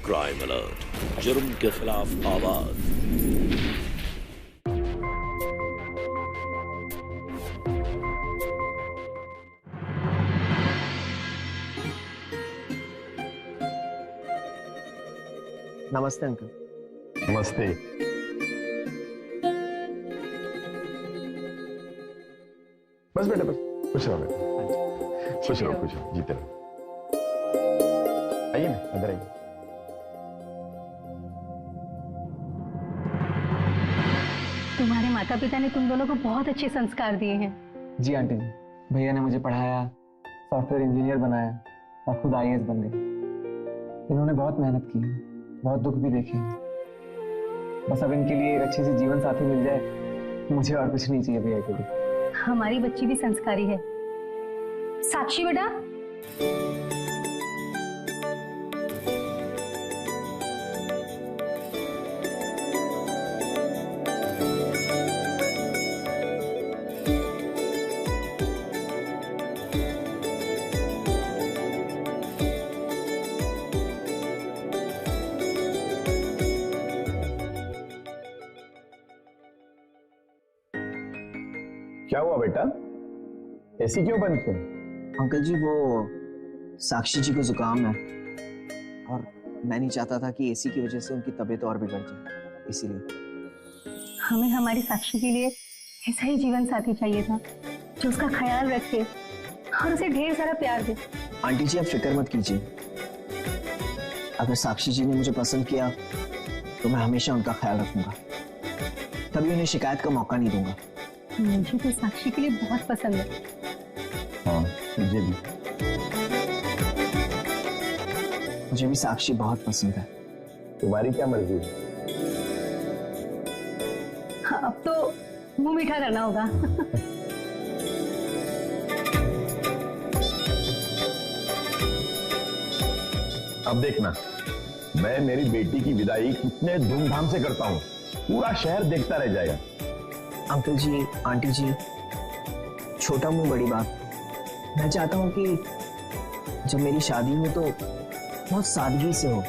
Crime alert, जुर्म के खिलाफ आवाज। नमस्ते अंकल। नमस्ते। बस बेटा बस, खुश रहो बेटा, खुश रहो, जीते रहो। आइए ना, अंदर आइए। तुम्हारे माता पिता ने तुम दोनों को बहुत अच्छे संस्कार दिए हैं। जी आंटी जी, भैया ने मुझे पढ़ाया, सॉफ्टवेयर इंजीनियर बनाया और खुद आईएएस बन गए। इन्होंने बहुत मेहनत की है, बहुत दुख भी देखे हैं। बस अब इनके लिए एक अच्छे से जीवन साथी मिल जाए, मुझे और कुछ नहीं चाहिए भैया के लिए। हमारी बच्ची भी संस्कारी है। साक्षी बेटा, क्या हुआ बेटा, एसी क्यों बंद किया? अंकल जी, वो साक्षी जी को जुकाम है और मैं नहीं चाहता था कि एसी की वजह से उनकी तबीयत और बिगड़ जाए, इसीलिए। हमें हमारी साक्षी के लिए ऐसा ही जीवन साथी चाहिए था जो उसका ख्याल रखे और उसे ढेर सारा प्यार दे। आंटी जी, आप फिक्र मत कीजिए। अगर साक्षी जी ने मुझे पसंद किया तो मैं हमेशा उनका ख्याल रखूंगा, कभी उन्हें शिकायत का मौका नहीं दूंगा। मुझे तो साक्षी के लिए बहुत पसंद है। हाँ, मुझे भी साक्षी बहुत पसंद है। तुम्हारी क्या मर्जी है? हाँ, अब तो मुंह मीठा करना होगा। अब देखना, मैं मेरी बेटी की विदाई कितने धूमधाम से करता हूँ, पूरा शहर देखता रह जाएगा। अंकल जी, आंटी जी, छोटा मुंह बड़ी बात। मैं चाहता हूँ कि जब मेरी शादी हो तो बहुत सादगी से हो।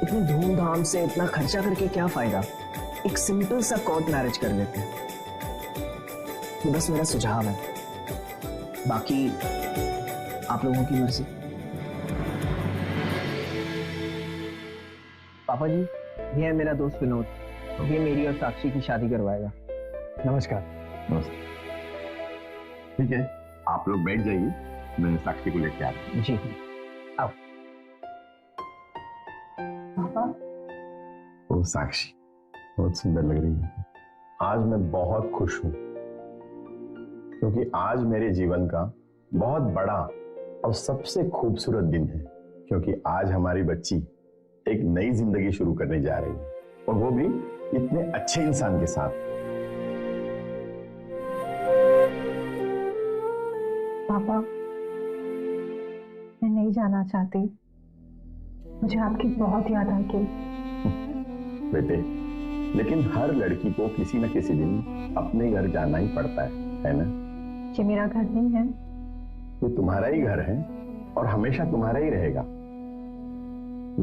इतनी धूमधाम से इतना खर्चा करके क्या फायदा, एक सिंपल सा कोर्ट मैरिज कर लेते हैं। ये बस मेरा सुझाव है, बाकी आप लोगों की मर्जी। पापा जी, ये है मेरा दोस्त विनोद, ये मेरी और साक्षी की शादी करवाएगा। नमस्कार। नमस्कार। ठीक है, आप लोग बैठ जाइए, मैं साक्षी को लेके आता हूँ। जी आओ। पापा, ओ साक्षी, बहुत सुंदर लग रही है। आज मैं बहुत खुश हूँ क्योंकि आज मेरे जीवन का बहुत बड़ा और सबसे खूबसूरत दिन है, क्योंकि आज हमारी बच्ची एक नई जिंदगी शुरू करने जा रही है, और वो भी इतने अच्छे इंसान के साथ। पापा, मैं नहीं जाना चाहती, मुझे आपकी बहुत याद आती। बेटे, लेकिन हर लड़की को किसी न किसी दिन अपने घर जाना ही पड़ता है ना? ये मेरा घर नहीं है। ये तुम्हारा ही घर है और हमेशा तुम्हारा ही रहेगा,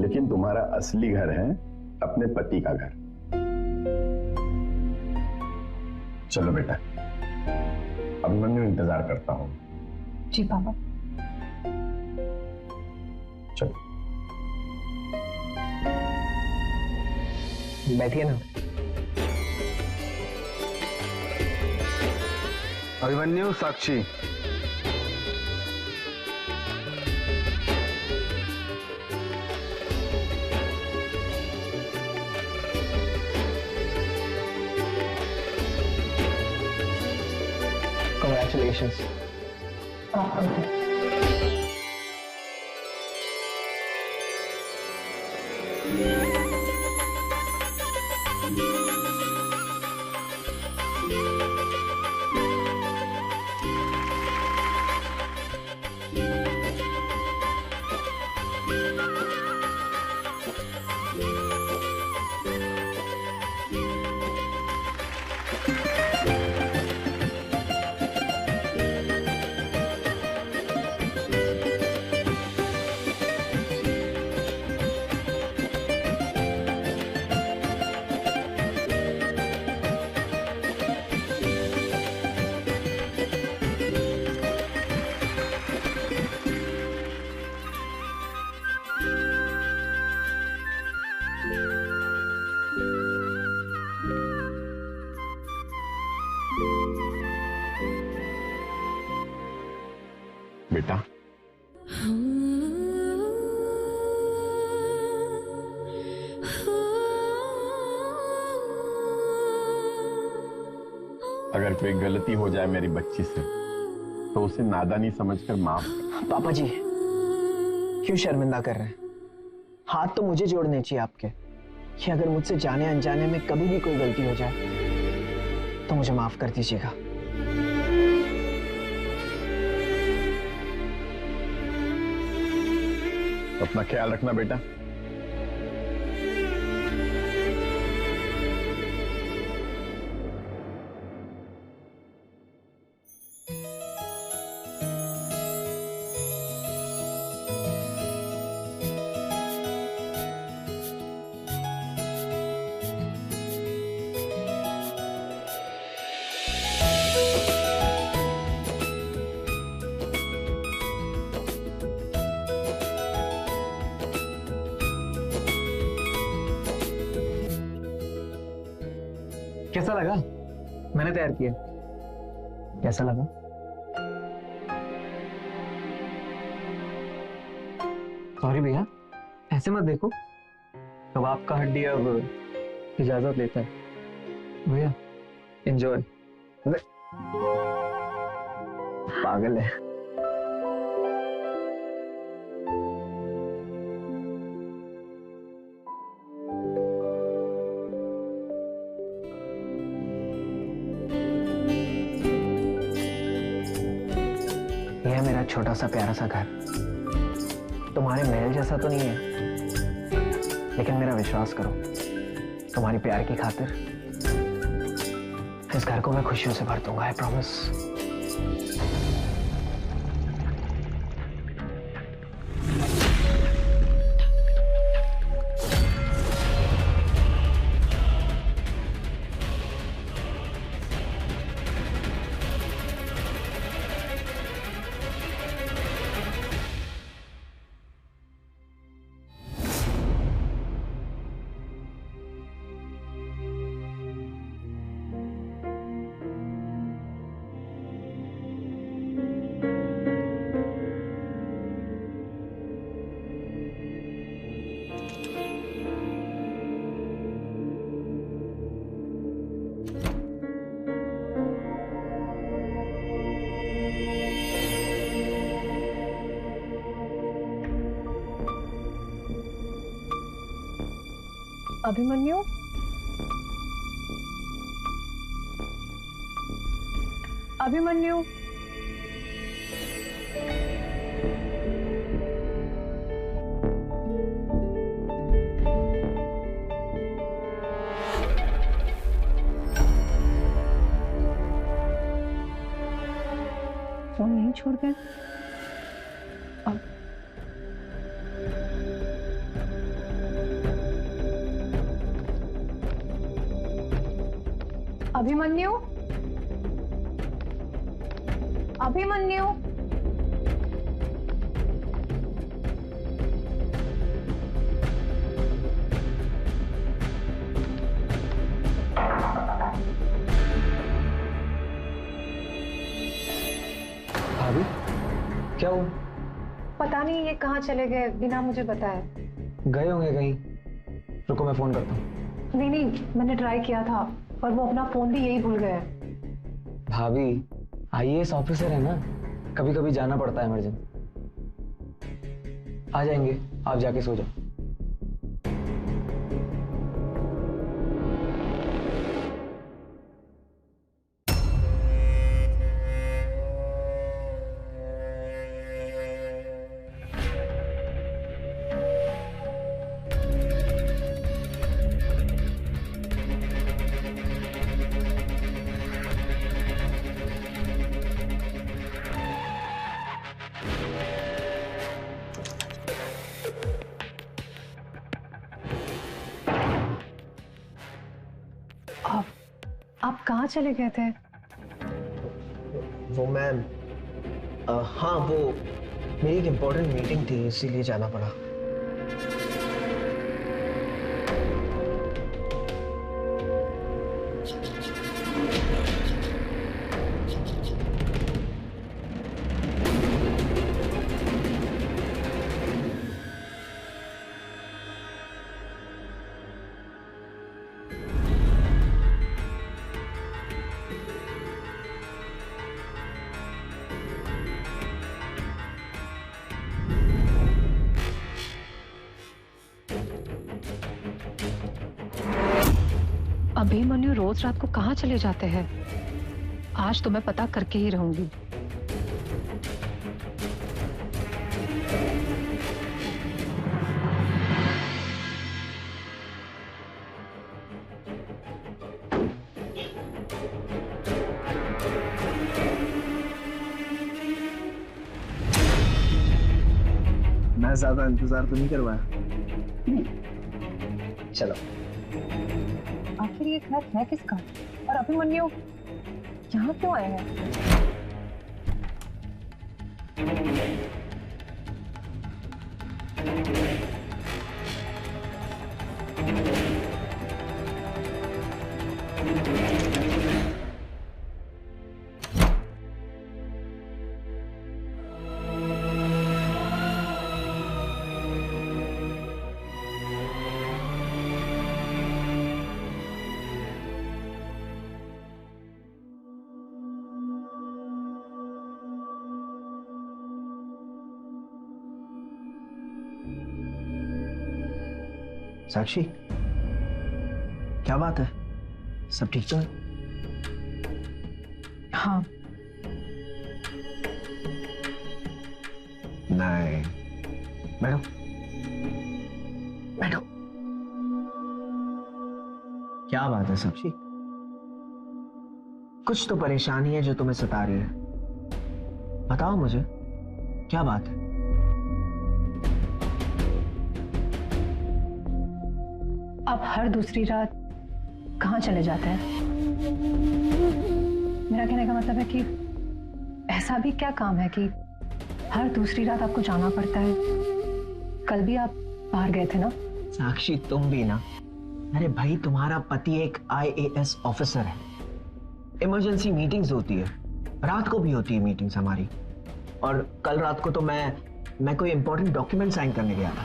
लेकिन तुम्हारा असली घर है अपने पति का घर। चलो बेटा, अभिमन्यु इंतजार करता हूं। जी पापा। चलो बैठिए ना। अभिमन्यु, साक्षी, Congratulations. बेटा, अगर कोई गलती हो जाए मेरी बच्ची से तो उसे नादानी समझकर माफ कर। पापा जी क्यों शर्मिंदा कर रहे हैं? हाथ तो मुझे जोड़ने चाहिए आपके कि अगर मुझसे जाने अनजाने में कभी भी कोई गलती हो जाए तो मुझे माफ कर दीजिएगा। अपना ख्याल रखना बेटा। कैसा लगा? मैंने तैयार किया। कैसा लगा? सॉरी भैया, ऐसे मत देखो। कबाब का हड्डी अब इजाजत लेता है। भैया एंजॉय। पागल है। यह मेरा छोटा सा प्यारा सा घर तुम्हारे महल जैसा तो नहीं है, लेकिन मेरा विश्वास करो, तुम्हारी प्यार की खातिर इस घर को मैं खुशियों से भर दूंगा। I promise. Abhimanyu, Abhimanyu, phone नहीं छोड़ गए? अभिमन्यु, अभिमन्यु, भाभी क्या हुआ? पता नहीं ये कहाँ चले गए बिना मुझे बताए। गए होंगे कहीं। रुको मैं फोन करता हूँ। नहीं नहीं, मैंने ट्राई किया था और वो अपना फोन भी यही भूल गए। भाभी आईएएस ऑफिसर है ना, कभी कभी जाना पड़ता है इमरजेंसी। आ जाएंगे, आप जाके सो जाओ। आप कहाँ चले गए थे? वो मैम, हाँ वो मेरी एक इम्पोर्टेंट मीटिंग थी इसीलिए जाना पड़ा। अभिमन्यु रोज रात को कहाँ चले जाते हैं? आज तो मैं पता करके ही रहूंगी। मैं ज्यादा इंतजार तो नहीं करवाया। चलो। आखिर ये घर है किसका और अभिमन्यु यहाँ क्यों आए हैं? साक्षी, क्या बात है? सब ठीक तो है? हाँ। नहीं, बैठो बैठो। क्या बात है साक्षी? कुछ तो परेशानी है जो तुम्हें सता रही है। बताओ मुझे, क्या बात है? आप हर दूसरी रात कहाँ चले जाते हैं? मेरा कहने का मतलब है कि ऐसा भी क्या काम है कि हर दूसरी रात आपको जाना पड़ता है? कल भी आप बाहर गए थे ना? साक्षी, तुम भी ना। अरे भाई, तुम्हारा पति एक IAS ऑफिसर है। इमरजेंसी मीटिंग्स होती है, रात को भी होती है मीटिंग्स हमारी। और कल रात को तो मैं कोई इंपॉर्टेंट डॉक्यूमेंट साइन करने गया था।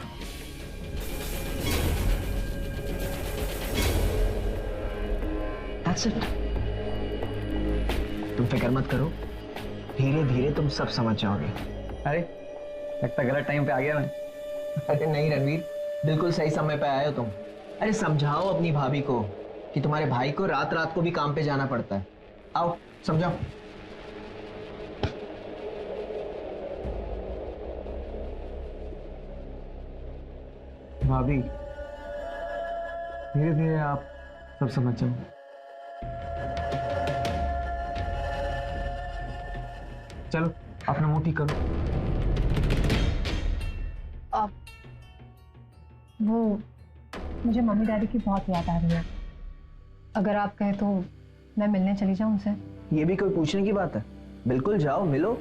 That's it. तुम फिक्र मत करो, धीरे धीरे तुम सब समझ जाओगे। अरे लगता गलत टाइम पे आ गया मैं। अरे नहीं रणवीर, बिल्कुल सही समय पे आए हो तुम। अरे समझाओ अपनी भाभी को कि तुम्हारे भाई को रात रात को भी काम पे जाना पड़ता है। आओ समझाओ। भाभी, धीरे धीरे आप सब समझ जाओ। चलो अपना मुंह ठीक करो। वो मुझे मम्मी डैडी की बहुत याद आ रही है। अगर आप कहें तो मैं मिलने चली जाऊं उनसे। ये भी कोई पूछने की बात है? बिल्कुल जाओ, मिलो।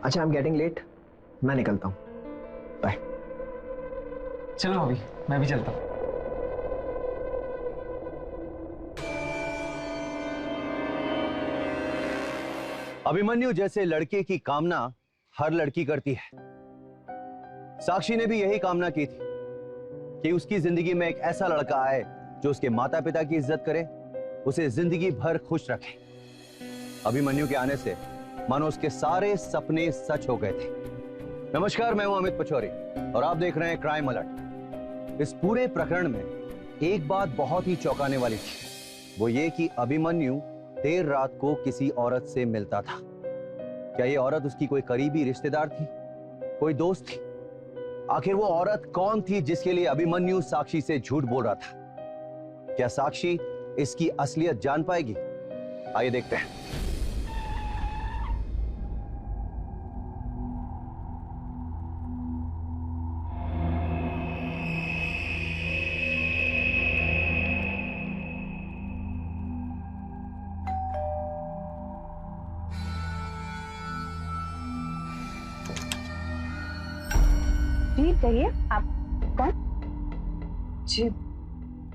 अच्छा, आई एम गेटिंग लेट, मैं निकलता हूँ। बाय। चलो भाभी, मैं भी चलता हूँ। अभिमन्यु जैसे लड़के की कामना हर लड़की करती है। साक्षी ने भी यही कामना की थी कि उसकी जिंदगी में एक ऐसा लड़का आए जो उसके माता पिता की इज्जत करे, उसे जिंदगी भर खुश रखे। अभिमन्यु के आने से मानो उसके सारे सपने सच हो गए थे। नमस्कार, मैं हूं अमित पचौरी और आप देख रहे हैं क्राइम अलर्ट। इस पूरे प्रकरण में एक बात बहुत ही चौंकाने वाली थी, वो ये कि अभिमन्यु देर रात को किसी औरत से मिलता था। क्या ये औरत उसकी कोई करीबी रिश्तेदार थी, कोई दोस्त थी? आखिर वो औरत कौन थी जिसके लिए अभिमन्यु साक्षी से झूठ बोल रहा था? क्या साक्षी इसकी असलियत जान पाएगी? आइए देखते हैं। जी कहिए, आप कौन? जी,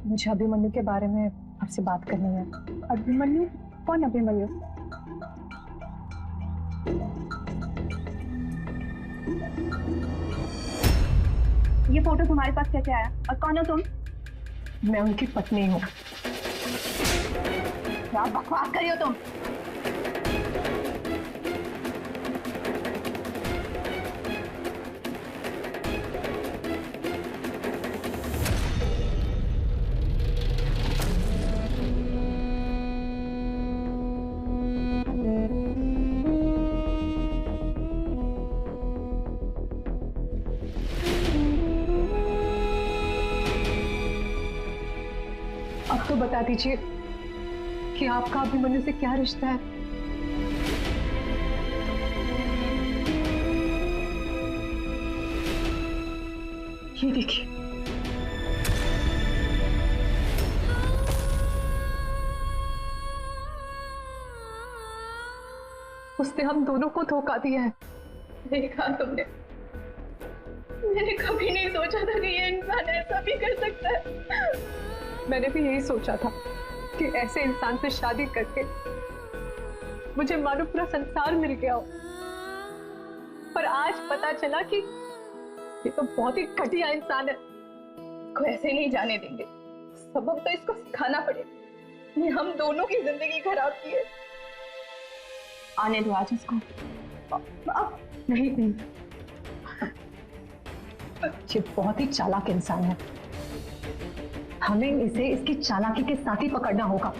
मुझे अभिमन्यु के बारे में आपसे बात करनी है। अभिमन्यु? कौन अभिमन्यु? ये फोटो तुम्हारे पास कैसे आया और कौन हो तुम? मैं उनकी पत्नी हूँ। क्या बकवास कर रही हो तुम? तो बता दीजिए कि आपका अभिमन्यु से क्या रिश्ता है। ये देखिए, उसने हम दोनों को धोखा दिया है। देखा तुमने, मैंने कभी नहीं सोचा था कि ये इंसान ऐसा भी कर सकता है। मैंने भी यही सोचा था कि ऐसे इंसान से शादी करके मुझे मानो पूरा संसार मिल गया हो, पर आज पता चला कि ये तो बहुत ही घटिया इंसान है। इसको ऐसे नहीं जाने देंगे, सबक तो इसको सिखाना पड़ेगा। ये हम दोनों की जिंदगी खराब की है। आने दो आज इसको। अब नहीं नहीं, ये बहुत ही चालाक इंसान है, हमें इसे इसकी चालाकी के साथ ही पकड़ना होगा।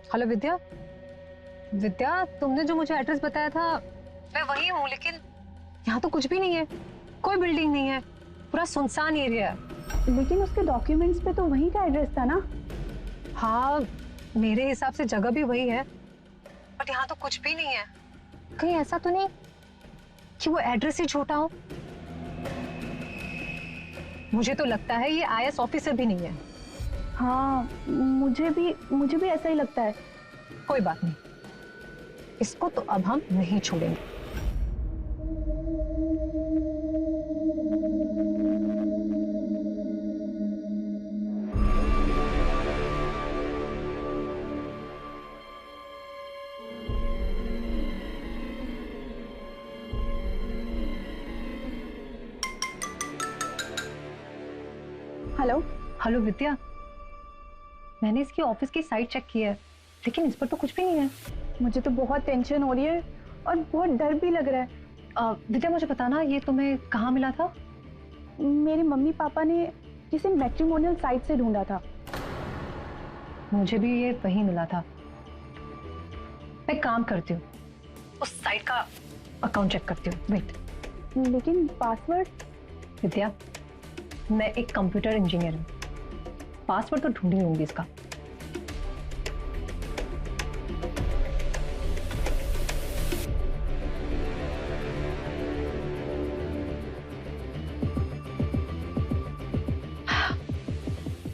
हेलो विद्या, विद्या तुमने जो मुझे एड्रेस बताया था मैं वही हूँ, लेकिन यहाँ तो कुछ भी नहीं है, कोई बिल्डिंग नहीं है, पूरा सुनसान एरिया है। लेकिन उसके डॉक्यूमेंट्स पे तो वहीं का एड्रेस था ना? हाँ, मेरे हिसाब से जगह भी वही है, बट यहाँ तो कुछ भी नहीं है। कहीं ऐसा तो नहीं कि वो एड्रेस ही झूठा हो? मुझे तो लगता है ये आईएएस ऑफिसर भी नहीं है। हाँ, मुझे भी ऐसा ही लगता है। कोई बात नहीं, इसको तो अब हम नहीं छोड़ेंगे। हेलो हेलो विद्या, मैंने इसकी ऑफिस की साइट चेक की है, लेकिन इस पर तो कुछ भी नहीं है। मुझे तो बहुत टेंशन हो रही है और बहुत डर भी लग रहा है। विद्या मुझे बताना, ये तुम्हें कहाँ मिला था? मेरे मम्मी पापा ने किसी मैट्रिमोनियल साइट से ढूंढा था। मुझे भी ये वही मिला था। मैं काम करती हूँ, उस साइट का अकाउंट चेक करती हूँ। वेट। लेकिन पासवर्ड? विद्या, मैं एक कंप्यूटर इंजीनियर हूँ, पासवर्ड तो ढूंढ ही होंगी इसका।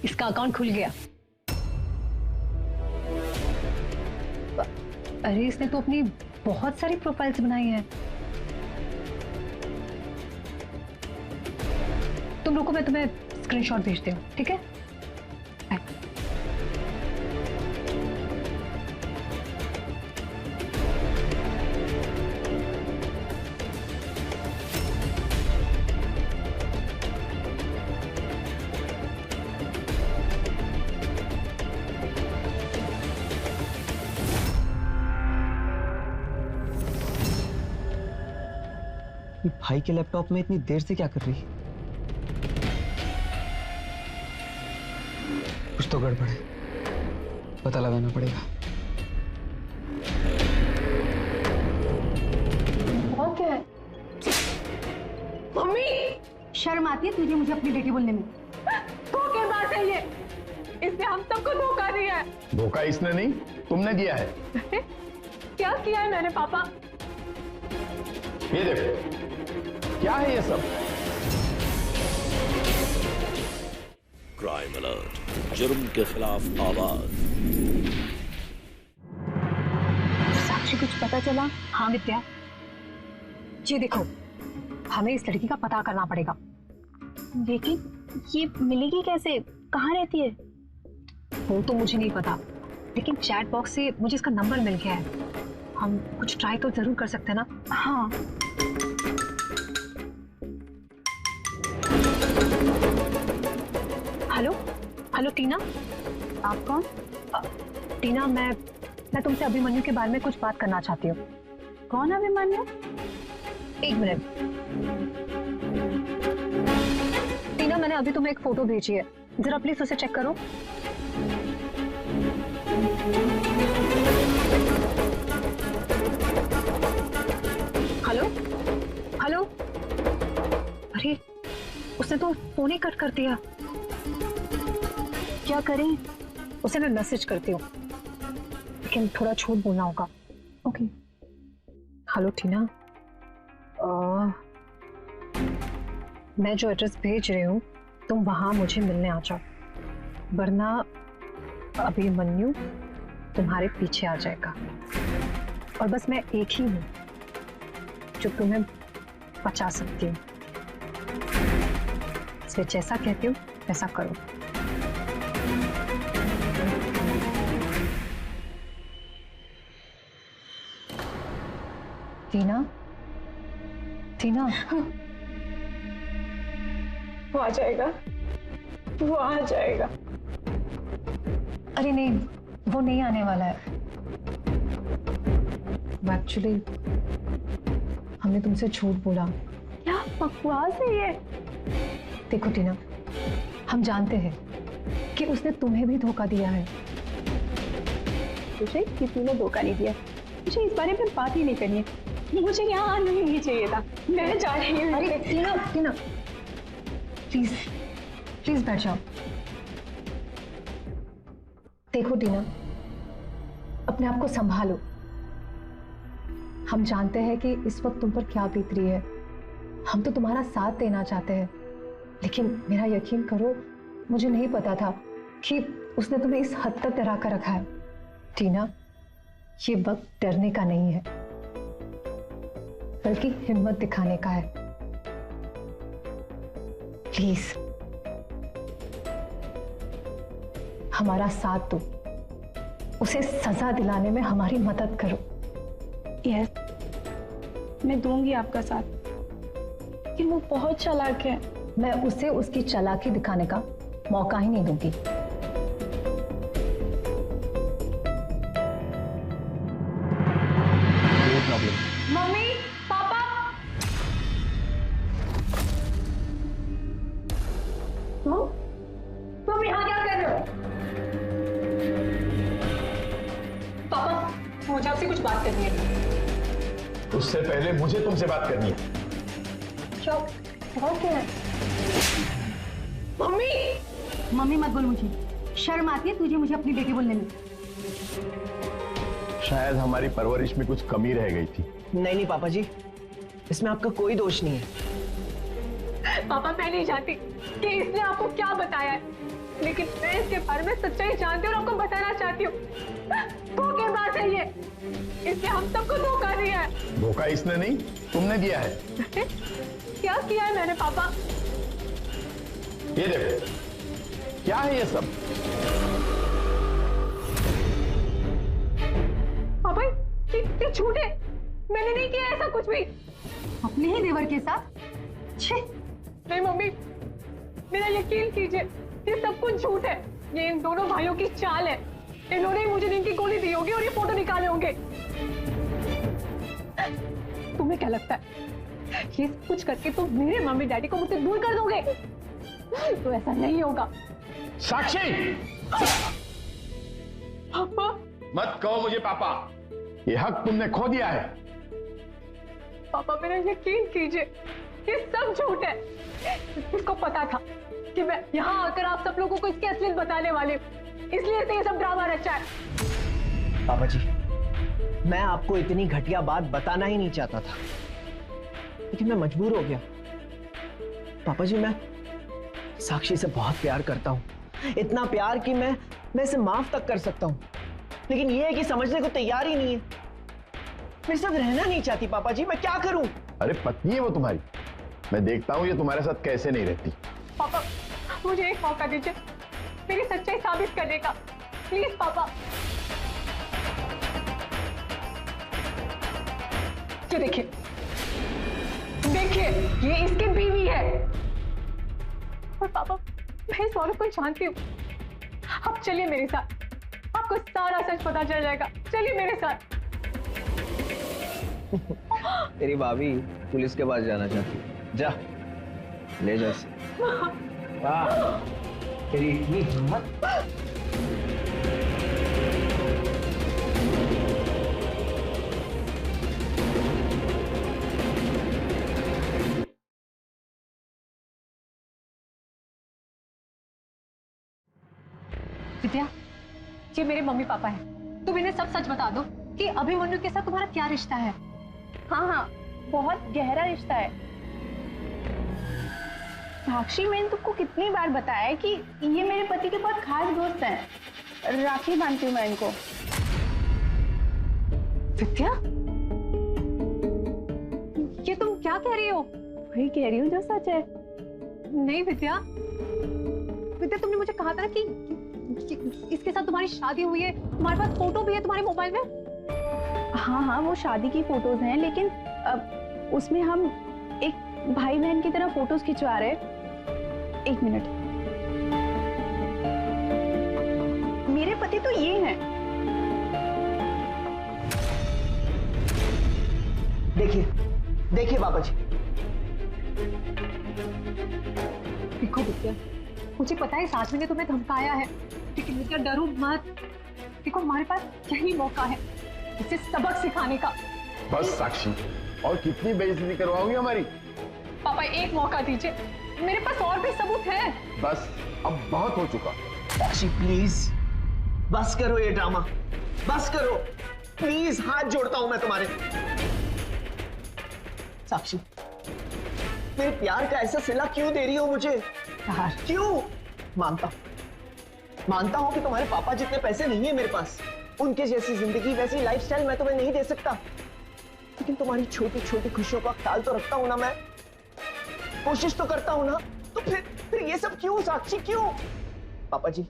इसका अकाउंट खुल गया। अरे इसने तो अपनी बहुत सारी प्रोफाइल्स बनाई हैं। तुम रुको, मैं तुम्हें स्क्रीनशॉट भेजती हूँ, ठीक है? भाई के लैपटॉप में इतनी देर से क्या कर रही? कुछ तो गड़बड़ है, पता लगाना पड़ेगा। और क्या है? मम्मी, शर्म आती है तुझे मुझे अपनी बेटी बोलने में? धोखेबाज है ये, इसने हम सबको धोखा दिया है। धोखा इसने नहीं, तुमने दिया है। क्या किया है मैंने पापा? ये देखो, क्या है ये सब? क्राइम अलर्ट, जुर्म के खिलाफ आवाज। साक्षी, कुछ पता चला? हाँ विद्या, जी देखो, हमें इस लड़की का पता करना पड़ेगा। लेकिन ये मिलेगी कैसे? कहाँ रहती है? वो तो मुझे नहीं पता, लेकिन चैट बॉक्स से मुझे इसका नंबर मिल गया है। हम कुछ ट्राई तो जरूर कर सकते हैं ना? हाँ। हेलो हेलो टीना। आप कौन? टीना, मैं तुमसे अभिमन्यु के बारे में कुछ बात करना चाहती हूँ। कौन अभिमन्यु? एक मिनट टीना, मैंने अभी तुम्हें एक फोटो भेजी है, जरा प्लीज उसे चेक करो। हेलो हेलो, अरे उसने तो फोन ही कट कर दिया। क्या करें? उसे मैं मैसेज करती हूँ, लेकिन थोड़ा झूठ बोलना होगा। ओके। हेलो टीना, मैं जो एड्रेस भेज रही हूँ तुम वहां मुझे मिलने आ जाओ, वरना अभिमन्यु तुम्हारे पीछे आ जाएगा। और बस मैं एक ही हूँ जो तुम्हें बचा सकती हूँ, इसलिए जैसा कहती हूँ वैसा करो। टीना, टीना, वो आ जाएगा, वो आ जाएगा। अरे नहीं, वो नहीं आने वाला है। एक्चुअली हमने तुमसे झूठ बोला। क्या बकवास है ये? देखो टीना, हम जानते हैं कि उसने तुम्हें भी धोखा दिया है। मुझे किसी ने धोखा नहीं दिया, मुझे इस बारे में बात ही नहीं करनी है। मुझे यहाँ आना ही नहीं चाहिए था। मैं जा रही हूँ। अरे टीना, टीना प्लीज प्लीज बैठ जाओ। देखो टीना, अपने आप को संभालो। हम जानते हैं कि इस वक्त तुम पर क्या बीत रही है। हम तो तुम्हारा साथ देना चाहते हैं, लेकिन मेरा यकीन करो, मुझे नहीं पता था कि उसने तुम्हें इस हद तक डरा कर रखा है। टीना, ये वक्त डरने का नहीं है, बल्कि हिम्मत दिखाने का है। प्लीज हमारा साथ दो, उसे सजा दिलाने में हमारी मदद करो। यस, मैं दूंगी आपका साथ, लेकिन वो बहुत चालाक है। मैं उसे उसकी चालाकी दिखाने का मौका ही नहीं दूंगी। मम्मी, पापा। तुम यहाँ क्या कर रहे हो? पापा, मुझे आपसे कुछ बात करनी है। उससे पहले मुझे तुमसे बात करनी है। क्या क्या है? मम्मी, मम्मी मत बोल, मुझे शर्म आती है तुझे मुझे अपनी बेटी बोलने में। शायद हमारी परवरिश में कुछ कमी रह गई थी। नहीं पापा जी, इसमें आपका कोई दोष नहीं है। पापा, मैं नहीं जानती कि इसने आपको क्या बताया है, लेकिन मैं इसके बारे में सच्चाई जानती हूँ और आपको बताना चाहती हूँ। धोखेबाज है ये, इसने हम सबको धोखा दिया है। धोखा इसने नहीं, तुमने दिया है। क्या किया है मैंने पापा? ये देखो, क्या है ये सब? पापा, ये झूठ है, मैंने नहीं किया ऐसा कुछ भी। अपने ही देवर के साथ? छे! नहीं मम्मी, मेरा यकीन कीजिए, ये सब कुछ झूठ है। ये इन दोनों भाइयों की चाल है। इन्होंने ही मुझे नींद की गोली दी होगी और ये फोटो निकाले होंगे। तुम्हें क्या लगता है ये कुछ करके तुम मेरे मम्मी डैडी को मुझसे दूर कर दोगे? तो ऐसा नहीं होगा। साक्षी! पापा, मत कहो मुझे पापा, ये हक तुमने खो दिया है। पापा मेरा यकीन कीजिए, ये सब झूठ है। इसको पता था कि मैं यहाँ आकर आप सब लोगों को इसकी असलियत बताने वाली हूँ, इसलिए इसने ये सब ड्रामा रचा है। पापा जी, मैं आपको इतनी घटिया बात बताना ही नहीं चाहता था, लेकिन मैं मजबूर हो गया। पापा जी, मैं साक्षी से बहुत प्यार करता हूँ, इतना प्यार कि मैं इसे माफ तक कर सकता हूँ, लेकिन ये है कि समझने को तैयार ही नहीं है। मेरे साथ रहना नहीं चाहती पापा जी, मैं क्या करूं? अरे पत्नी है वो तुम्हारी, मैं देखता हूँ ये तुम्हारे साथ कैसे नहीं रहती। पापा मुझे एक मौका दीजिए मेरी सच्चाई साबित करने का, प्लीज पापा। ये देखिए देखिए, ये इसकी बीवी है। और पापा मैं इस औरत को जानती हूँ। आप चलिए मेरे साथ, आपको सारा सच पता चल जाएगा। चलिए मेरे साथ। तेरी भाभी पुलिस के पास जाना चाहती है, जा ले जा इसे। वाह, तेरी इतनी हिम्मत। विद्या, ये मेरे मम्मी पापा हैं। तुम इन्हें सब सच बता दो कि अभिमन्यु के साथ तुम्हारा क्या रिश्ता है। हाँ हाँ, बहुत गहरा रिश्ता है। साक्षी, मैंने तुमको कितनी बार बताया है कि ये मेरे पति के बहुत खास दोस्त हैं। राखी बांधती हूँ मैं इनको। विद्या, ये तुम क्या कह रही हो? वही कह रही हूँ जो सच है। नहीं विद्या, विद्या तुमने मुझे कहा था ना कि इसके साथ तुम्हारी शादी हुई है, तुम्हारे पास फोटो भी है तुम्हारे मोबाइल में। हाँ हाँ, वो शादी की फोटोज हैं, लेकिन उसमें हम एक भाई बहन की तरह फोटोज खिंचवा रहे हैं। एक मिनट, मेरे पति तो ये हैं। देखिए देखिए पापा जी। देखो विद्या, मुझे पता है साथ में तुम्हें धमकाया है, लेकिन विद्या डरो मत। देखो हमारे पास यही मौका है इसे सबक सिखाने का। बस साक्षी, और कितनी बेइज्जती करवाओगी हमारी? पापा एक मौका दीजिए, मेरे पास और भी सबूत है। बस अब बहुत हो चुका। साक्षी प्लीज बस करो ये ड्रामा, बस करो प्लीज, हाथ जोड़ता हूं मैं तुम्हारे। साक्षी, मेरे प्यार का ऐसा सिला क्यों दे रही हो मुझे? क्यों? मानता हूं कि तुम्हारे पापा जितने पैसे नहीं है मेरे पास, उनके जैसी जिंदगी वैसी लाइफस्टाइल मैं तुम्हें नहीं दे सकता, लेकिन तुम्हारी छोटी छोटी खुशियों का ख्याल तो रखता हूं ना, मैं कोशिश तो करता हूं ना। तो फिर ये सब क्यों साक्षी, क्यों? पापा जी,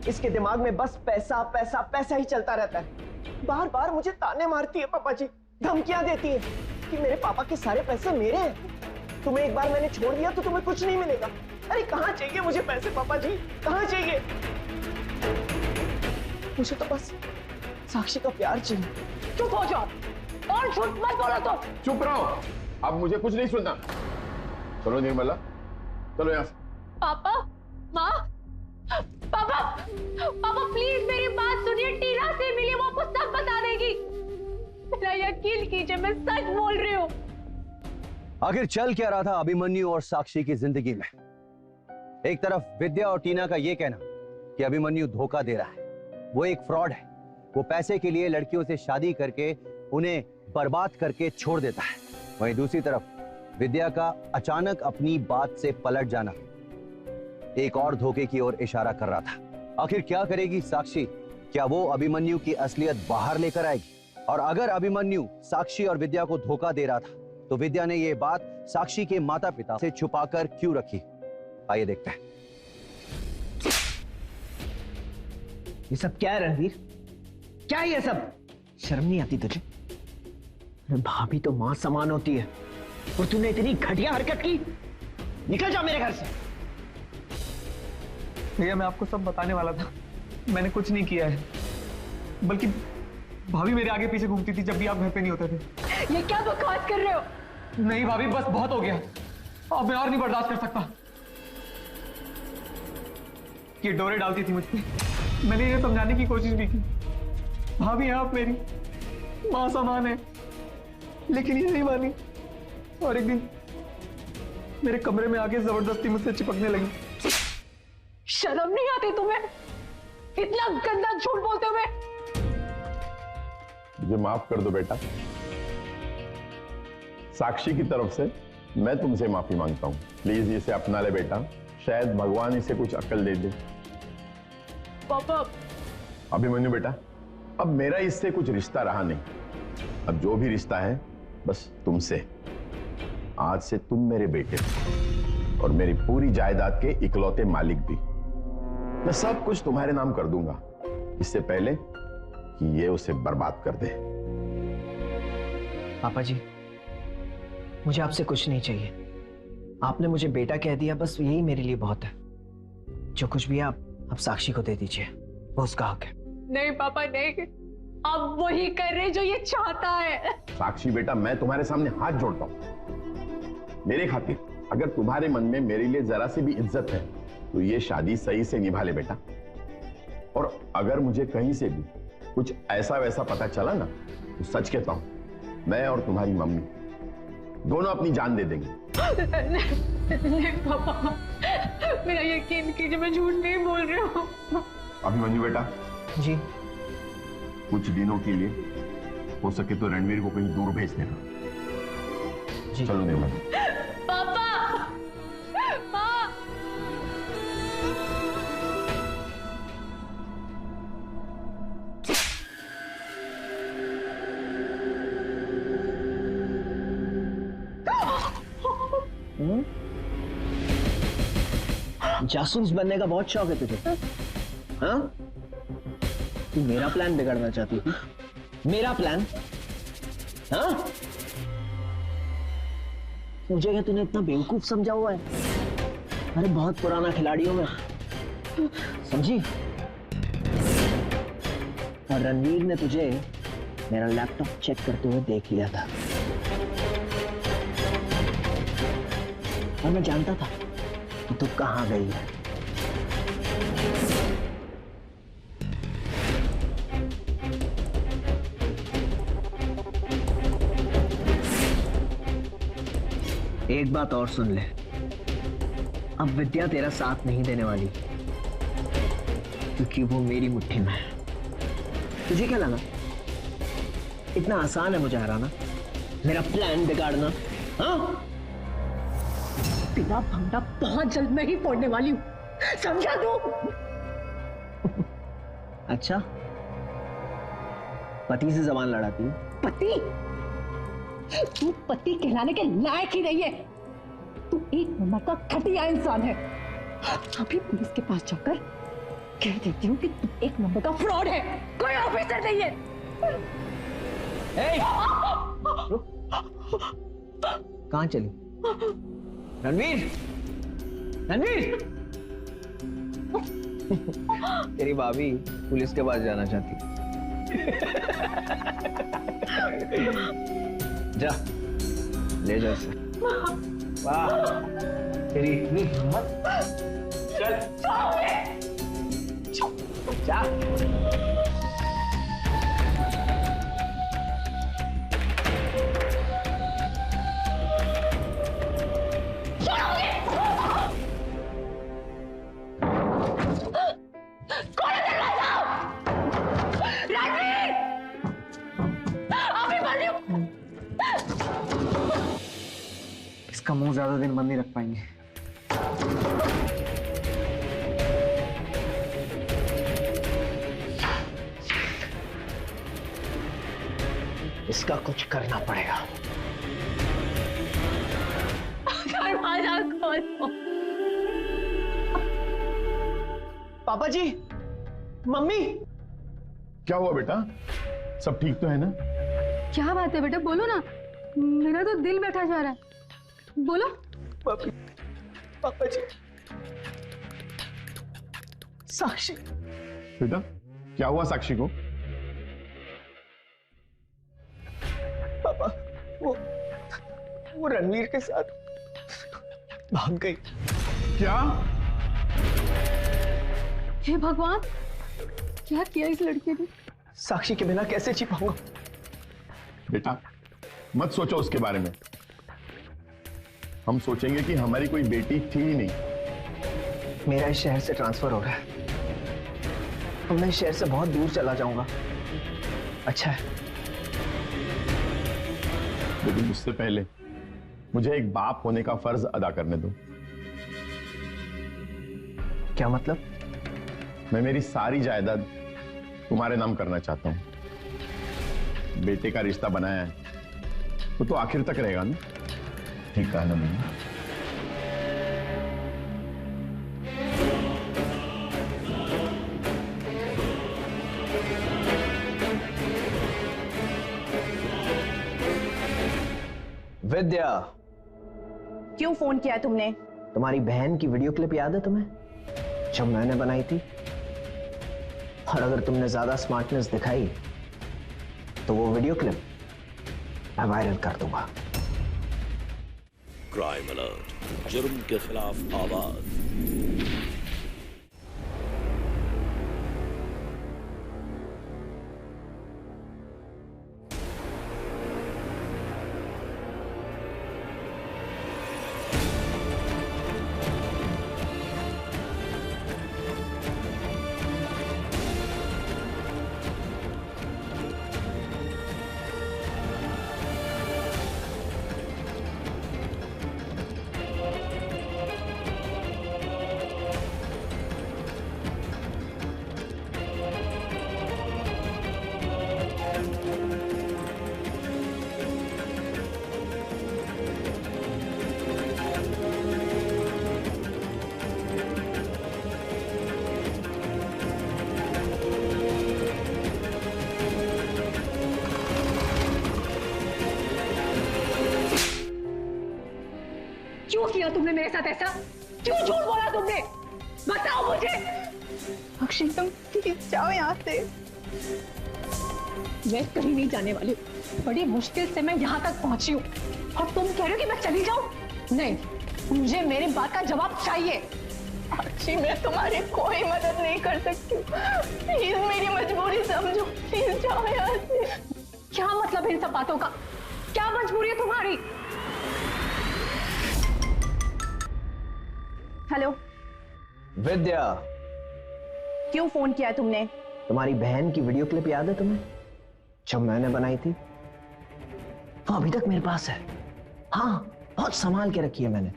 इसके दिमाग में बस पैसा पैसा पैसा ही चलता रहता है। बार बार मुझे ताने मारती है पापा जी, धमकियां देती है कि मेरे पापा के सारे पैसे मेरे हैं, तुम्हें एक बार मैंने छोड़ दिया तो तुम्हें कुछ नहीं मिलेगा। अरे कहां चाहिए मुझे पैसे पापा जी, कहां चाहिए? मुझे तो बस साक्षी का प्यार चाहिए। चुप हो जाओ और झूठ मत बोलो। तो चुप रहो, अब मुझे कुछ नहीं सुनना। चलो निर्मला, चलो यहाँ से। पापा, माँ, पापा, पापा प्लीज मेरी बात सुनिए। टीना से मिलिए, वो आपको सब बता देगी। मेरा यकीन कीजिए, मैं सच बोल रही हूँ। आखिर चल क्या रहा था अभिमन्यु और साक्षी की जिंदगी में? एक तरफ विद्या और टीना का यह कहना कि अभिमन्यु धोखा दे रहा है, वो एक फ्रॉड है, वो पैसे के लिए लड़कियों से शादी करके उन्हें बर्बाद करके छोड़ देता है। वहीं दूसरी तरफ विद्या का अचानक अपनी बात से पलट जाना एक और धोखे की ओर इशारा कर रहा था। आखिर क्या करेगी साक्षी? क्या वो अभिमन्यु की असलियत बाहर लेकर आएगी? और अगर अभिमन्यु साक्षी और विद्या को धोखा दे रहा था, तो विद्या ने यह बात साक्षी के माता पिता से छुपाकर क्यों रखी? आइए देखते हैं। ये सब क्या है रणवीर? क्या है ये सब? शर्म नहीं आती तुझे? भाभी तो मां समान होती है और तूने इतनी घटिया हरकत की। निकल जा मेरे घर से। भैया मैं आपको सब बताने वाला था, मैंने कुछ नहीं किया है, बल्कि भाभी मेरे आगे पीछे घूमती थी जब भी आप घर पे नहीं होते थे। ये क्या बकवास कर रहे हो? नहीं भाभी, बस बहुत हो गया, अब मैं और नहीं बर्दाश्त कर सकता। ये डोरे डालती थी मुझ पे, मैंने इन्हें समझाने की कोशिश भी की, भाभी है आप मेरी, मां समान है, लेकिन ये नहीं मानी। और एक दिन मेरे कमरे में आके जबरदस्ती मुझसे चिपकने लगी। शर्म नहीं आती तुम्हें? इतना गंदा झूठ बोलते हुए। मुझे माफ कर दो बेटा, साक्षी की तरफ से मैं तुमसे माफी मांगता हूं। प्लीज इसे अपना ले बेटा, शायद भगवान इसे कुछ अक्ल दे दे। पापा अभिमन्यु बेटा, अब मेरा इससे कुछ रिश्ता रहा नहीं। अब जो भी रिश्ता है बस तुमसे। आज से तुम मेरे बेटे और मेरी पूरी जायदाद के इकलौते मालिक भी। मैं सब कुछ तुम्हारे नाम कर दूंगा, इससे पहले कि ये उसे बर्बाद कर दे। पापा जी, मुझे आपसे कुछ नहीं चाहिए। आपने मुझे बेटा कह दिया, बस यही मेरे लिए बहुत है। जो कुछ भी है आप साक्षी को दे दीजिए, वो उसका हक है। नहीं पापा नहीं, आप वही कर रहे जो ये चाहता है। साक्षी बेटा, मैं तुम्हारे सामने हाथ जोड़ता हूं। मेरे खातिर अगर तुम्हारे मन में मेरे लिए जरा सी भी इज्जत है तो ये शादी सही से निभा ले बेटा। और अगर मुझे कहीं से भी कुछ ऐसा वैसा पता चला ना, तो सच कहता हूं, मैं और तुम्हारी मम्मी दोनों अपनी जान दे देंगे। नहीं पापा, मेरा यकीन कीजिए, मैं झूठ नहीं बोल रही हूँ। अभिमन्यु बेटा जी, कुछ दिनों के लिए हो सके तो रणवीर को कहीं दूर भेज देना। जी। चलो निर्मल। पापा, माँ। जासूस बनने का बहुत शौक है तुझे, हाँ? तू मेरा प्लान बिगाड़ना चाहती थी? मेरा प्लान? हाँ? मुझे क्या तूने इतना बेवकूफ समझा हुआ है? अरे बहुत पुराना खिलाड़ियों में, समझी? और रणवीर ने तुझे मेरा लैपटॉप चेक करते हुए देख लिया था, और मैं जानता था कि तू कहां गई है। एक बात और सुन ले, अब विद्या तेरा साथ नहीं देने वाली, क्योंकि वो मेरी मुट्ठी में है। तुझे क्या लगा इतना आसान है मुझे हराना, मेरा प्लान बिगाड़ना? हाँ? तेरा भंडा बहुत जल्द मैं ही फोड़ने वाली हूँ, समझा तू? अच्छा, पति से जबान लड़ाती है? पति? तू पति कहलाने के लायक ही नहीं है। तू एक नंबर का घटिया इंसान है। अभी पुलिस के पास जाकर कह देती हूँ कि तू एक नंबर का फ्रॉड है, कोई ऑफिसर नहीं है। कहां चली? रणवीर, रणवीर! तेरी भाभी पुलिस के पास जाना चाहती। जा, ले जा इसे। वाह, तेरी इतनी हिम्मत! चल, जा। इसका मुंह ज्यादा दिन बंद नहीं रख पाएंगे। इसका कुछ करना पड़ेगा। दरवाजा खोलो। पापा जी, मम्मी! क्या हुआ बेटा, सब ठीक तो है ना? क्या बात है बेटा, बोलो ना, मेरा तो दिल बैठा जा रहा है, बोलो। पापा जी, साक्षी। बेटा क्या हुआ साक्षी को? पापा, वो रणवीर के साथ भाग गई। क्या? हे भगवान, क्या किया इस लड़के ने? साक्षी के बिना कैसे जी पाऊंगा? बेटा मत सोचो उसके बारे में। हम सोचेंगे कि हमारी कोई बेटी थी ही नहीं। मेरा इस शहर से ट्रांसफर हो रहा है, अब मैं इस शहर से बहुत दूर चला जाऊंगा। अच्छा है। लेकिन उससे पहले मुझे एक बाप होने का फर्ज अदा करने दो। क्या मतलब? मैं मेरी सारी जायदाद तुम्हारे नाम करना चाहता हूं। बेटे का रिश्ता बनाया है वो तो आखिर तक रहेगा ना। ठीक कहा ना मैंने? विद्या, क्यों फोन किया तुमने? तुम्हारी बहन की वीडियो क्लिप याद है तुम्हें, जो मैंने बनाई थी? और अगर तुमने ज्यादा स्मार्टनेस दिखाई तो वो वीडियो क्लिप मैं वायरल कर दूंगा। क्राइम अलर्ट, जुर्म के खिलाफ आवाज। क्यों किया तुमने मेरे साथ ऐसा? क्यों झूठ बोला तुमने? बताओ मुझे। अक्षय तुम प्लीज जाओ यहाँ से। मैं कहीं नहीं जाने वाली हूँ। बड़ी मुश्किल से मैं यहाँ तक पहुंची हूँ और तुम कह रहे हो कि मैं चली जाऊँ? नहीं, मुझे मेरी बात का जवाब चाहिए। अक्षय मैं तुम्हारी कोई मदद नहीं कर सकती, प्लीज मेरी मजबूरी समझो, प्लीज जाओ यहाँ से। क्या मतलब है इन सब बातों का? क्या मजबूरी है तुम्हारी? हेलो विद्या, क्यों फोन किया तुमने? तुम्हारी बहन की वीडियो क्लिप याद है तुम्हें, जो मैंने बनाई थी? वो अभी तक मेरे पास है। हाँ, बहुत संभाल के रखी है मैंने।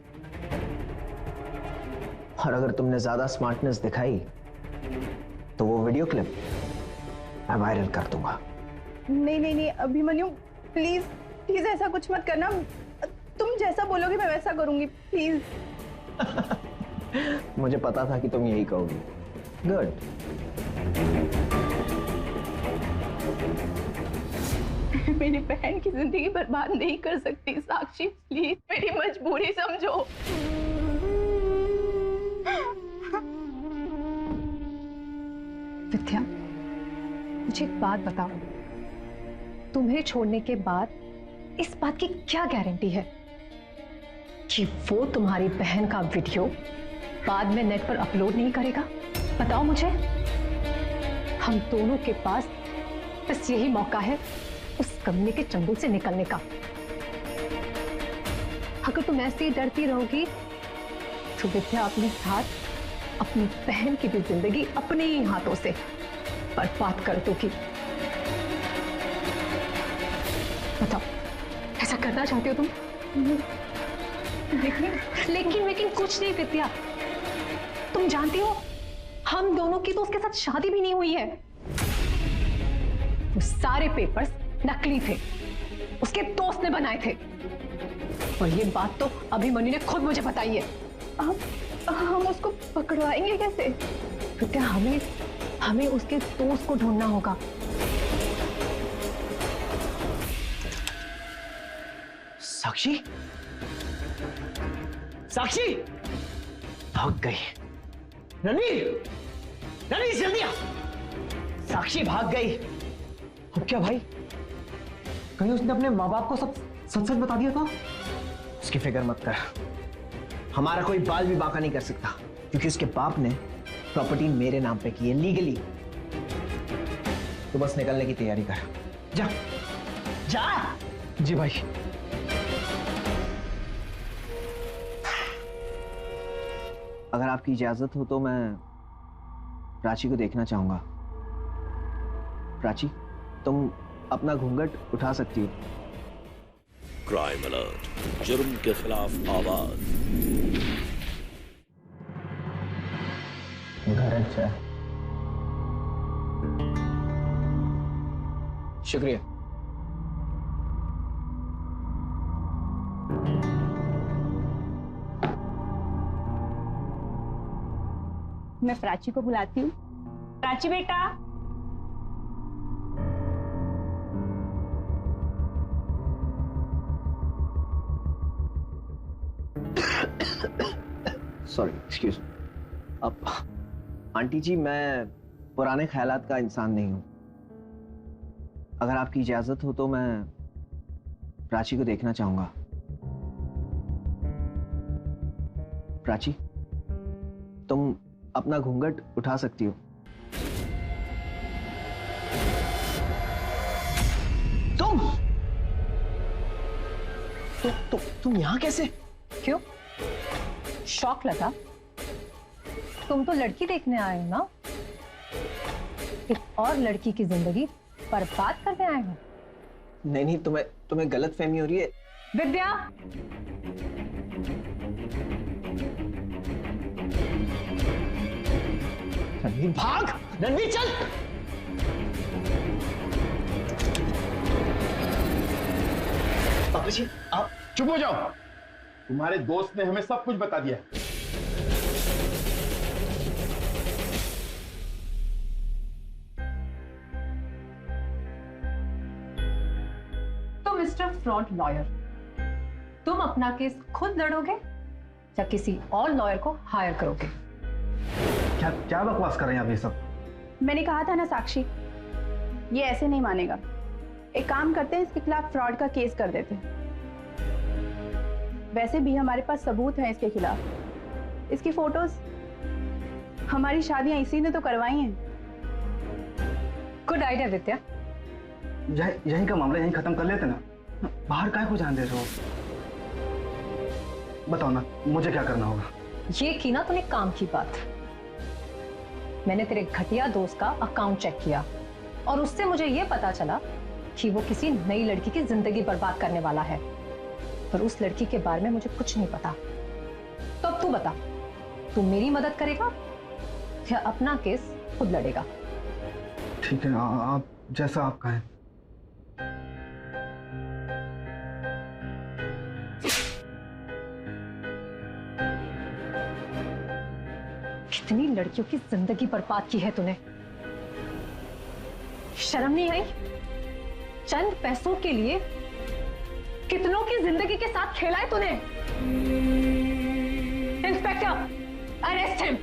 और अगर तुमने ज्यादा स्मार्टनेस दिखाई तो वो वीडियो क्लिप मैं वायरल कर दूंगा। नहीं नहीं नहीं अभिमन्यु, प्लीज प्लीज ऐसा कुछ मत करना। तुम जैसा बोलोगे मैं वैसा करूंगी, प्लीज। मुझे पता था कि तुम यही कहोगी। गुड। मेरी बहन की जिंदगी बर्बाद नहीं कर सकती साक्षी, प्लीज मेरी मजबूरी समझो। विद्या, मुझे एक बात बताओ, तुम्हें छोड़ने के बाद इस बात की क्या गारंटी है कि वो तुम्हारी बहन का वीडियो बाद में नेट पर अपलोड नहीं करेगा? बताओ मुझे। हम दोनों के पास बस यही मौका है उस कमीने के चंगुल से निकलने का। अगर तुम ऐसे ही डरती रहोगी तो विद्या अपने साथ अपनी बहन की भी जिंदगी अपने ही हाथों से बर्बाद कर दोगी। बताओ, ऐसा करना चाहते हो तुम? लेकिन कुछ नहीं विद्या, तुम जानती हो हम दोनों की तो उसके साथ शादी भी नहीं हुई है। वो सारे पेपर्स नकली थे, उसके दोस्त ने बनाए थे। और ये बात तो अभिमन्यु ने खुद मुझे बताई है। हम उसको पकड़वाएंगे कैसे? विद्या, हमें उसके दोस्त को ढूंढना होगा। साक्षी, साक्षी भाग गई। रणवीर, रणवीर जल्दी आ। साक्षी भाग गई। अब क्या भाई, कहीं उसने अपने माँ बाप को सब सच सच बता दिया था? उसकी फिक्र मत कर, हमारा कोई बाल भी बांका नहीं कर सकता, क्योंकि उसके बाप ने प्रॉपर्टी मेरे नाम पे की है लीगली। तो बस निकलने की तैयारी कर। जा जा। जी भाई। अगर आपकी इजाजत हो तो मैं प्राची को देखना चाहूंगा। प्राची, तुम अपना घूंघट उठा सकती हो। क्राइम अलर्ट, जुर्म के खिलाफ आवाज। अच्छा, शुक्रिया। मैं प्राची को बुलाती हूँ। प्राची बेटा। Sorry, excuse. अब आंटी जी, मैं पुराने ख्यालात का इंसान नहीं हूं। अगर आपकी इजाजत हो तो मैं प्राची को देखना चाहूंगा। प्राची, तुम अपना घूंघट उठा सकती हो। तुम यहां कैसे? क्यों, शौक लगा? तुम तो लड़की देखने आए हो ना, एक और लड़की की जिंदगी बर्बाद करने आए हो। नहीं, तुम्हें गलत फहमी हो रही है। विद्या, रणवीर भाग, रणवीर चल। पापा जी, आप चुप हो जाओ। तुम्हारे दोस्त ने हमें सब कुछ बता दिया। तो मिस्टर फ्रॉड लॉयर, तुम अपना केस खुद लड़ोगे या किसी और लॉयर को हायर करोगे? क्या क्या बकवास कर रहे हैं आप ये सब? मैंने कहा था ना साक्षी, ये ऐसे नहीं मानेगा। एक काम करते हैं, इसके खिलाफ फ्रॉड का केस कर देते हैं। वैसे भी हमारे पास सबूत हैं इसके खिलाफ। इसकी फोटोज, हमारी शादियां इसी ने तो करवाई हैं। गुड आइडिया विद्या। यहीं का मामला यहीं खत्म कर लेते ना, बाहर काहे को जान दे रहे हो? बताओ ना, मुझे क्या करना होगा? ये की ना तूने काम की बात। मैंने तेरे घटिया दोस्त का अकाउंट चेक किया और उससे मुझे ये पता चला कि वो किसी नई लड़की की जिंदगी बर्बाद करने वाला है, पर उस लड़की के बारे में मुझे कुछ नहीं पता। तो अब तू बता, तू मेरी मदद करेगा या अपना केस खुद लड़ेगा? ठीक है, आप जैसा आप कहें। कितनी लड़कियों की जिंदगी बर्बाद की है तूने, शर्म नहीं आई? चंद पैसों के लिए कितनों की जिंदगी के साथ खेला है तूने। Inspector, arrest him.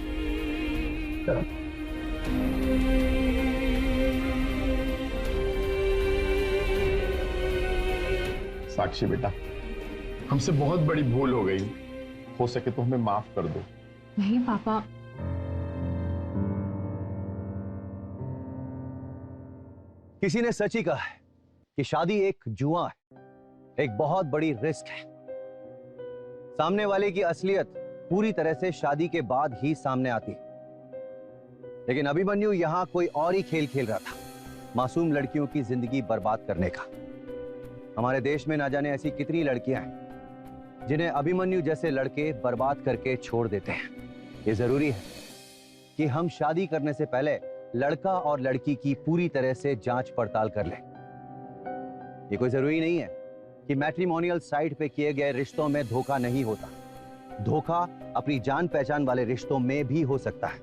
साक्षी बेटा, हमसे बहुत बड़ी भूल हो गई। हो सके तो हमें माफ कर दो। नहीं पापा, किसी ने सच ही कहा है कि शादी एक जुआ है, एक बहुत बड़ी रिस्क है। सामने वाले की असलियत पूरी तरह से शादी के बाद ही सामने आती है। लेकिन अभिमन्यु यहां कोई और ही खेल खेल रहा था, मासूम लड़कियों की जिंदगी बर्बाद करने का। हमारे देश में ना जाने ऐसी कितनी लड़कियां हैं जिन्हें अभिमन्यु जैसे लड़के बर्बाद करके छोड़ देते हैं। ये जरूरी है कि हम शादी करने से पहले लड़का और लड़की की पूरी तरह से जांच पड़ताल कर लें। ये कोई जरूरी नहीं है कि मैट्रिमोनियल साइट पे किए गए रिश्तों में धोखा नहीं होता। धोखा अपनी जान पहचान वाले रिश्तों में भी हो सकता है।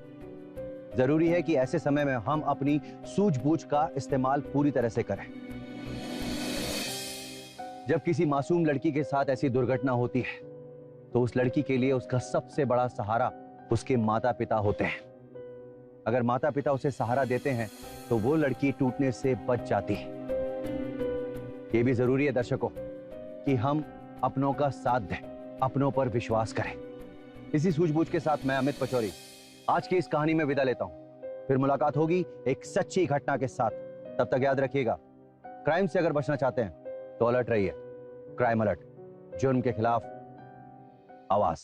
जरूरी है कि ऐसे समय में हम अपनी सूझबूझ का इस्तेमाल पूरी तरह से करें। जब किसी मासूम लड़की के साथ ऐसी दुर्घटना होती है तो उस लड़की के लिए उसका सबसे बड़ा सहारा उसके माता पिता होते हैं। अगर माता पिता उसे सहारा देते हैं तो वो लड़की टूटने से बच जाती है। ये भी जरूरी है दर्शकों कि हम अपनों का साथ दें, अपनों पर विश्वास करें। इसी सूझबूझ के साथ मैं अमित पचौरी आज की इस कहानी में विदा लेता हूं। फिर मुलाकात होगी एक सच्ची घटना के साथ। तब तक याद रखिएगा, क्राइम से अगर बचना चाहते हैं तो अलर्ट रहिए। क्राइम अलर्ट, जुर्म के खिलाफ आवाज।